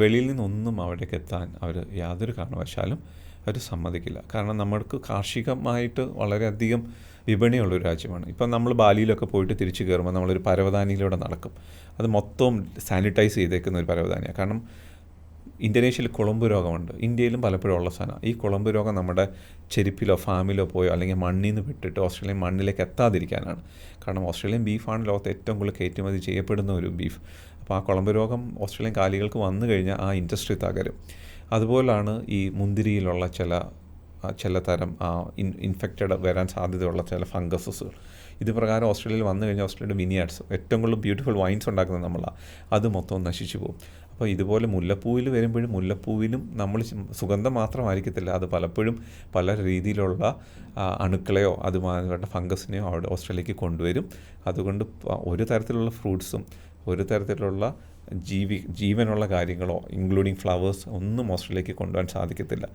വെളിയിൽ നിന്നൊന്നും അവിടേക്ക് എത്താൻ അവർ യാതൊരു കാരണവശാലും അവർ സമ്മതിക്കില്ല. കാരണം നമ്മൾക്ക് കാർഷികമായിട്ട് വളരെയധികം വിപണിയുള്ളൊരു രാജ്യമാണ്. ഇപ്പം നമ്മൾ ബാലിയിലൊക്കെ പോയിട്ട് തിരിച്ച് കയറുമ്പോൾ നമ്മളൊരു പരവതാനിയിലൂടെ നടക്കും. അത് മൊത്തം സാനിറ്റൈസ് ചെയ്തേക്കുന്ന ഒരു പരവതാനിയാണ്. കാരണം ഇന്തോനേഷ്യയിൽ കുളമ്പ് രോഗമുണ്ട്. ഇന്ത്യയിലും പലപ്പോഴും ഉള്ള സാധനം. ഈ കുളമ്പ് രോഗം നമ്മുടെ ചെരുപ്പിലോ ഫാമിലോ പോയോ അല്ലെങ്കിൽ മണ്ണിൽ നിന്ന് വിട്ടിട്ട് ഓസ്ട്രേലിയൻ മണ്ണിലേക്ക് എത്താതിരിക്കാനാണ്. കാരണം ഓസ്ട്രേലിയൻ ബീഫാണ് ലോകത്ത് ഏറ്റവും കൂടുതൽ കയറ്റുമതി ചെയ്യപ്പെടുന്ന ഒരു ബീഫ്. അപ്പോൾ ആ കുളമ്പ് രോഗം ഓസ്ട്രേലിയൻ കാലികൾക്ക് വന്നു കഴിഞ്ഞാൽ ആ ഇൻഡസ്ട്രി തകരും. അതുപോലാണ് ഈ മുന്തിരിയിലുള്ള ചില തരം ഇൻഫെക്റ്റഡ് വരാൻ സാധ്യതയുള്ള ചില ഫംഗസസുകൾ. ഇത് പ്രകാരം ഓസ്ട്രേലിയയിൽ വന്നു കഴിഞ്ഞാൽ ഓസ്ട്രേലിയയുടെ വിനിയാർഡ്സ് ഏറ്റവും കൂടുതൽ ബ്യൂട്ടിഫുൾ വൈൻസ് ഉണ്ടാക്കുന്നത് നമ്മളാണ്. അത് മൊത്തം നശിച്ചു പോകും. അപ്പോൾ ഇതുപോലെ മുല്ലപ്പൂവിൽ വരുമ്പോഴും മുല്ലപ്പൂവിലും നമ്മൾ സുഗന്ധം മാത്രമായിരിക്കത്തില്ല, അത് പലപ്പോഴും പല രീതിയിലുള്ള അണുക്കളെയോ അതുമായിട്ട് ഫംഗസിനെയോ അവിടെ ഓസ്ട്രേലിയക്ക് കൊണ്ടുവരും. അതുകൊണ്ട് ഒരു തരത്തിലുള്ള ഫ്രൂട്ട്സും ഒരു തരത്തിലുള്ള ജീവനുള്ള കാര്യങ്ങളോ ഇൻക്ലൂഡിങ് ഫ്ലവേഴ്സ് ഒന്നും ഓസ്ട്രേലിയക്ക് കൊണ്ടുപോകാൻ സാധിക്കത്തില്ല.